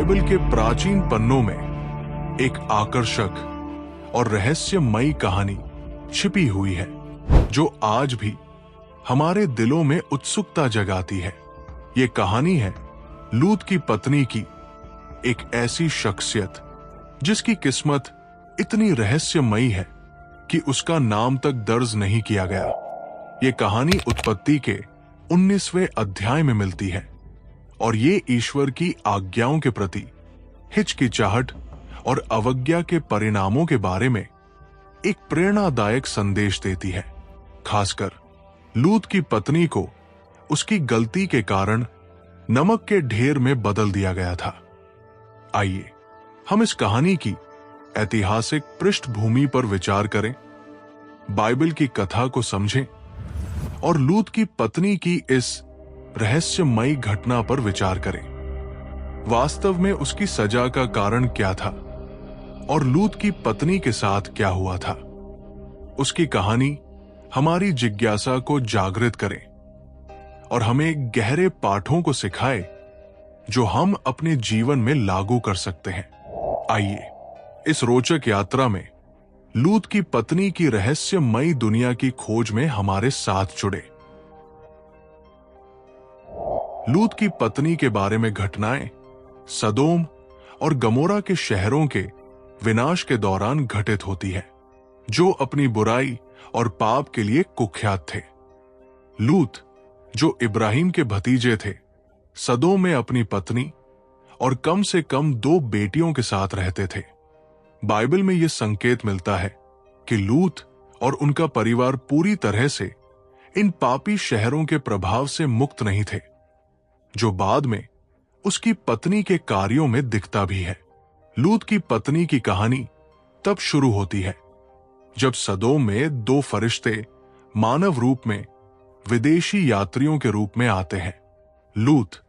Bible के प्राचीन पन्नों में एक आकर्षक और रहस्यमयी कहानी छिपी हुई है जो आज भी हमारे दिलों में उत्सुकता जगाती है। ये कहानी है लूत की पत्नी की, एक ऐसी शख्सियत जिसकी किस्मत इतनी रहस्यमयी है कि उसका नाम तक दर्ज नहीं किया गया। ये कहानी उत्पत्ति के 19वें अध्याय में मिलती है और ये ईश्वर की आज्ञाओं के प्रति हिचकिचाहट और अवज्ञा के परिणामों के बारे में एक प्रेरणादायक संदेश देती है। खासकर लूत की पत्नी को उसकी गलती के कारण नमक के ढेर में बदल दिया गया था। आइए हम इस कहानी की ऐतिहासिक पृष्ठभूमि पर विचार करें, बाइबल की कथा को समझें और लूत की पत्नी की इस रहस्यमयी घटना पर विचार करें। वास्तव में उसकी सजा का कारण क्या था और लूत की पत्नी के साथ क्या हुआ था। उसकी कहानी हमारी जिज्ञासा को जागृत करे और हमें गहरे पाठों को सिखाए जो हम अपने जीवन में लागू कर सकते हैं। आइए इस रोचक यात्रा में लूत की पत्नी की रहस्यमयी दुनिया की खोज में हमारे साथ जुड़े। लूत की पत्नी के बारे में घटनाएं सदोम और गमोरा के शहरों के विनाश के दौरान घटित होती है, जो अपनी बुराई और पाप के लिए कुख्यात थे। लूत, जो इब्राहिम के भतीजे थे, सदोम में अपनी पत्नी और कम से कम 2 बेटियों के साथ रहते थे। बाइबल में यह संकेत मिलता है कि लूत और उनका परिवार पूरी तरह से इन पापी शहरों के प्रभाव से मुक्त नहीं थे, जो बाद में उसकी पत्नी के कार्यों में दिखता भी है। लूत की पत्नी की कहानी तब शुरू होती है जब सदोम में 2 फरिश्ते मानव रूप में विदेशी यात्रियों के रूप में आते हैं। लूत,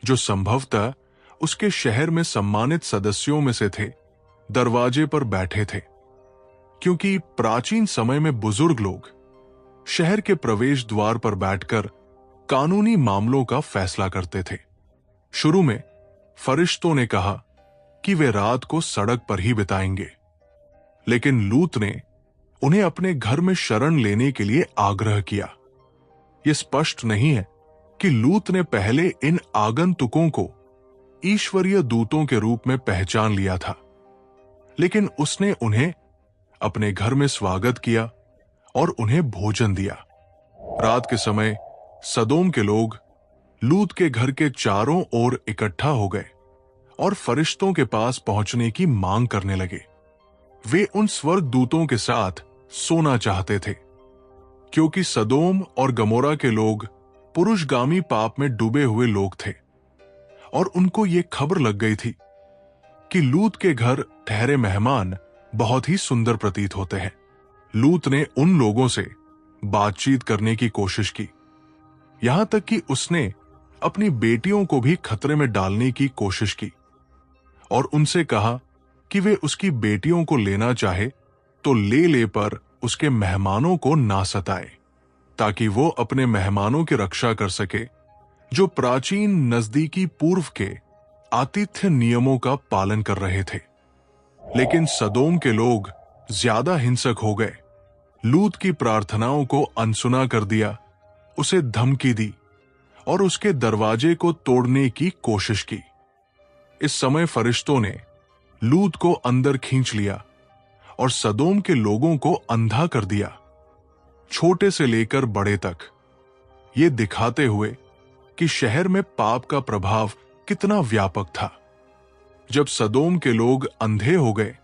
जो संभवतः उसके शहर में सम्मानित सदस्यों में से थे, दरवाजे पर बैठे थे, क्योंकि प्राचीन समय में बुजुर्ग लोग शहर के प्रवेश द्वार पर बैठकर कानूनी मामलों का फैसला करते थे। शुरू में फरिश्तों ने कहा कि वे रात को सड़क पर ही बिताएंगे, लेकिन लूत ने उन्हें अपने घर में शरण लेने के लिए आग्रह किया। यह स्पष्ट नहीं है कि लूत ने पहले इन आगंतुकों को ईश्वरीय दूतों के रूप में पहचान लिया था, लेकिन उसने उन्हें अपने घर में स्वागत किया और उन्हें भोजन दिया। रात के समय सदोम के लोग लूत के घर के चारों ओर इकट्ठा हो गए और फरिश्तों के पास पहुंचने की मांग करने लगे। वे उन स्वर्गदूतों के साथ सोना चाहते थे, क्योंकि सदोम और गमोरा के लोग पुरुषगामी पाप में डूबे हुए लोग थे और उनको ये खबर लग गई थी कि लूत के घर ठहरे मेहमान बहुत ही सुंदर प्रतीत होते हैं। लूत ने उन लोगों से बातचीत करने की कोशिश की, यहां तक कि उसने अपनी बेटियों को भी खतरे में डालने की कोशिश की और उनसे कहा कि वे उसकी बेटियों को लेना चाहे तो ले पर उसके मेहमानों को ना सताए, ताकि वो अपने मेहमानों की रक्षा कर सके, जो प्राचीन नजदीकी पूर्व के आतिथ्य नियमों का पालन कर रहे थे। लेकिन सदोम के लोग ज्यादा हिंसक हो गए। लूत की प्रार्थनाओं को अनसुना कर दिया, उसे धमकी दी और उसके दरवाजे को तोड़ने की कोशिश की। इस समय फरिश्तों ने लूत को अंदर खींच लिया और सदोम के लोगों को अंधा कर दिया, छोटे से लेकर बड़े तक, ये दिखाते हुए कि शहर में पाप का प्रभाव कितना व्यापक था। जब सदोम के लोग अंधे हो गए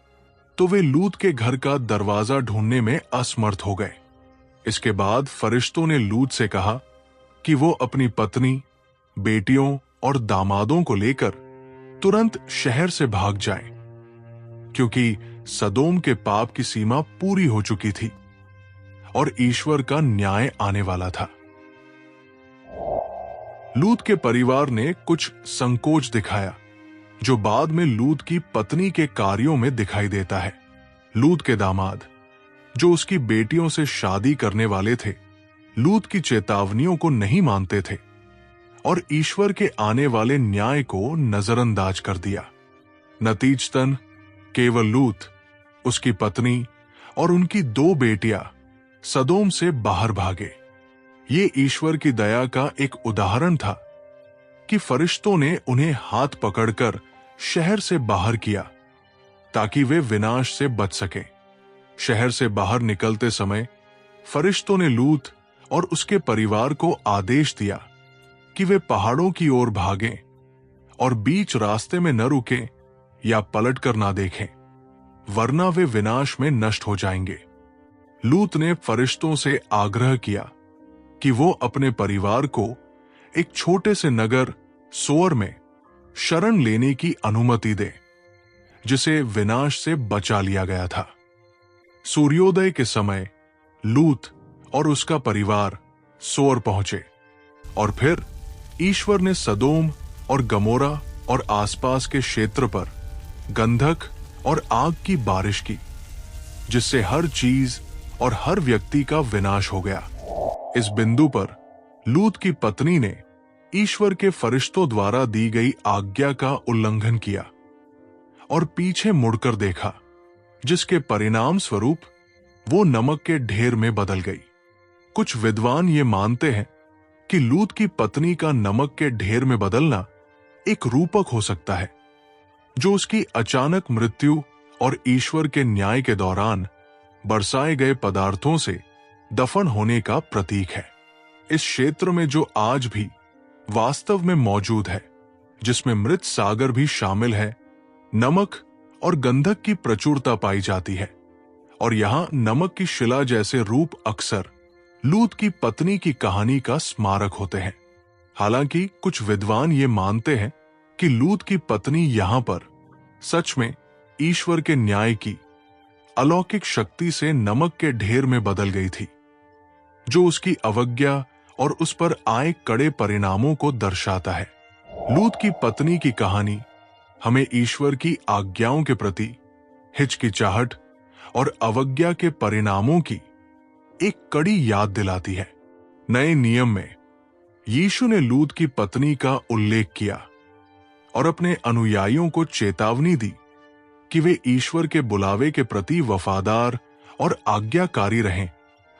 तो वे लूत के घर का दरवाजा ढूंढने में असमर्थ हो गए। इसके बाद फरिश्तों ने लूत से कहा कि वो अपनी पत्नी, बेटियों और दामादों को लेकर तुरंत शहर से भाग जाएं, क्योंकि सदोम के पाप की सीमा पूरी हो चुकी थी और ईश्वर का न्याय आने वाला था। लूत के परिवार ने कुछ संकोच दिखाया, जो बाद में लूत की पत्नी के कार्यों में दिखाई देता है। लूत के दामाद, जो उसकी बेटियों से शादी करने वाले थे, लूत की चेतावनियों को नहीं मानते थे और ईश्वर के आने वाले न्याय को नजरअंदाज कर दिया। नतीजतन केवल लूत, उसकी पत्नी और उनकी 2 बेटियां सदोम से बाहर भागे। ये ईश्वर की दया का एक उदाहरण था कि फरिश्तों ने उन्हें हाथ पकड़कर शहर से बाहर किया ताकि वे विनाश से बच सकें। शहर से बाहर निकलते समय फरिश्तों ने लूत और उसके परिवार को आदेश दिया कि वे पहाड़ों की ओर भागें और बीच रास्ते में न रुकें या पलट कर ना देखें, वरना वे विनाश में नष्ट हो जाएंगे। लूत ने फरिश्तों से आग्रह किया कि वो अपने परिवार को एक छोटे से नगर सोअर में शरण लेने की अनुमति दे, जिसे विनाश से बचा लिया गया था। सूर्योदय के समय लूत और उसका परिवार सोअर पहुंचे और फिर ईश्वर ने सदोम और गमोरा और आसपास के क्षेत्र पर गंधक और आग की बारिश की, जिससे हर चीज और हर व्यक्ति का विनाश हो गया। इस बिंदु पर लूत की पत्नी ने ईश्वर के फरिश्तों द्वारा दी गई आज्ञा का उल्लंघन किया और पीछे मुड़कर देखा, जिसके परिणाम स्वरूप वो नमक के ढेर में बदल गई। कुछ विद्वान ये मानते हैं कि लूत की पत्नी का नमक के ढेर में बदलना एक रूपक हो सकता है, जो उसकी अचानक मृत्यु और ईश्वर के न्याय के दौरान बरसाए गए पदार्थों से दफन होने का प्रतीक है। इस क्षेत्र में जो आज भी वास्तव में मौजूद है, जिसमें मृत सागर भी शामिल है, नमक और गंधक की प्रचुरता पाई जाती है और यहां नमक की शिला जैसे रूप अक्सर लूत की पत्नी की कहानी का स्मारक होते हैं। हालांकि कुछ विद्वान ये मानते हैं कि लूत की पत्नी यहां पर सच में ईश्वर के न्याय की अलौकिक शक्ति से नमक के ढेर में बदल गई थी, जो उसकी अवज्ञा और उस पर आए कड़े परिणामों को दर्शाता है। लूत की पत्नी की कहानी हमें ईश्वर की आज्ञाओं के प्रति हिचकिचाहट और अवज्ञा के परिणामों की एक कड़ी याद दिलाती है। नए नियम में यीशु ने लूत की पत्नी का उल्लेख किया और अपने अनुयायियों को चेतावनी दी कि वे ईश्वर के बुलावे के प्रति वफादार और आज्ञाकारी रहें।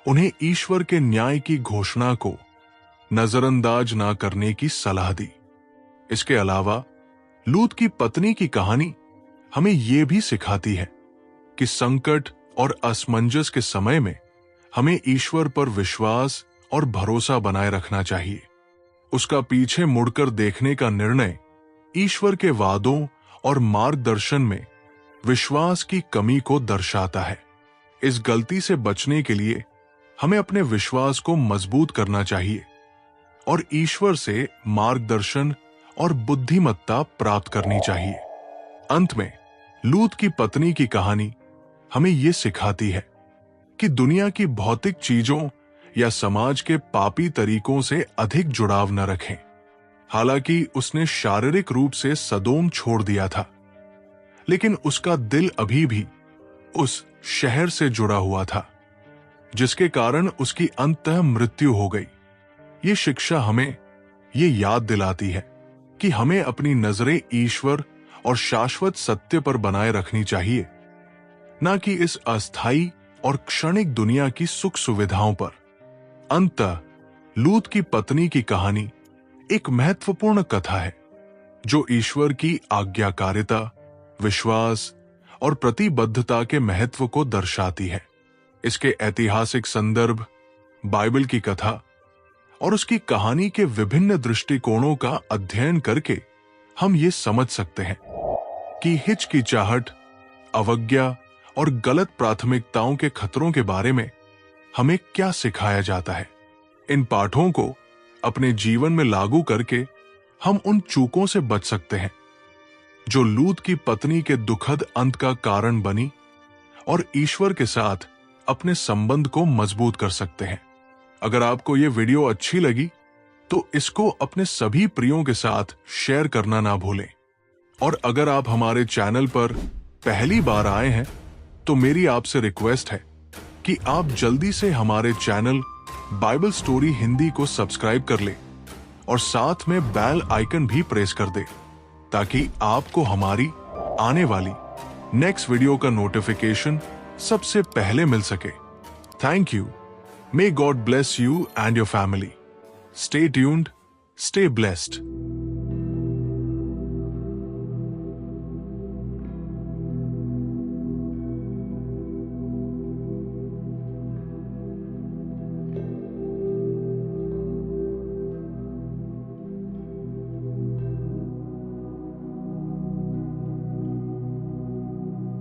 उन्हें ईश्वर के न्याय की घोषणा को नजरअंदाज ना करने की सलाह दी। इसके अलावा लूत की पत्नी की कहानी हमें यह भी सिखाती है कि संकट और असमंजस के समय में हमें ईश्वर पर विश्वास और भरोसा बनाए रखना चाहिए। उसका पीछे मुड़कर देखने का निर्णय ईश्वर के वादों और मार्गदर्शन में विश्वास की कमी को दर्शाता है। इस गलती से बचने के लिए हमें अपने विश्वास को मजबूत करना चाहिए और ईश्वर से मार्गदर्शन और बुद्धिमत्ता प्राप्त करनी चाहिए। अंत में लूत की पत्नी की कहानी हमें यह सिखाती है कि दुनिया की भौतिक चीजों या समाज के पापी तरीकों से अधिक जुड़ाव न रखें। हालांकि उसने शारीरिक रूप से सदोम छोड़ दिया था, लेकिन उसका दिल अभी भी उस शहर से जुड़ा हुआ था, जिसके कारण उसकी अंततः मृत्यु हो गई। ये शिक्षा हमें ये याद दिलाती है कि हमें अपनी नजरें ईश्वर और शाश्वत सत्य पर बनाए रखनी चाहिए, न कि इस अस्थायी और क्षणिक दुनिया की सुख सुविधाओं पर। अंततः लूत की पत्नी की कहानी एक महत्वपूर्ण कथा है, जो ईश्वर की आज्ञाकारिता, विश्वास और प्रतिबद्धता के महत्व को दर्शाती है। इसके ऐतिहासिक संदर्भ, बाइबल की कथा और उसकी कहानी के विभिन्न दृष्टिकोणों का अध्ययन करके हम ये समझ सकते हैं कि हिचकिचाहट, अवज्ञा और गलत प्राथमिकताओं के खतरों के बारे में हमें क्या सिखाया जाता है। इन पाठों को अपने जीवन में लागू करके हम उन चूकों से बच सकते हैं जो लूत की पत्नी के दुखद अंत का कारण बनी, और ईश्वर के साथ अपने संबंध को मजबूत कर सकते हैं। अगर आपको यह वीडियो अच्छी लगी तो इसको अपने सभी प्रियों के साथ शेयर करना ना भूलें। और अगर आप हमारे चैनल पर पहली बार आए हैं तो मेरी आपसे रिक्वेस्ट है कि आप जल्दी से हमारे चैनल बाइबल स्टोरी हिंदी को सब्सक्राइब कर लें और साथ में बेल आइकन भी प्रेस कर दें, ताकि आपको हमारी आने वाली नेक्स्ट वीडियो का नोटिफिकेशन सबसे पहले मिल सके। Thank you. May God bless you and your family. Stay tuned, stay blessed.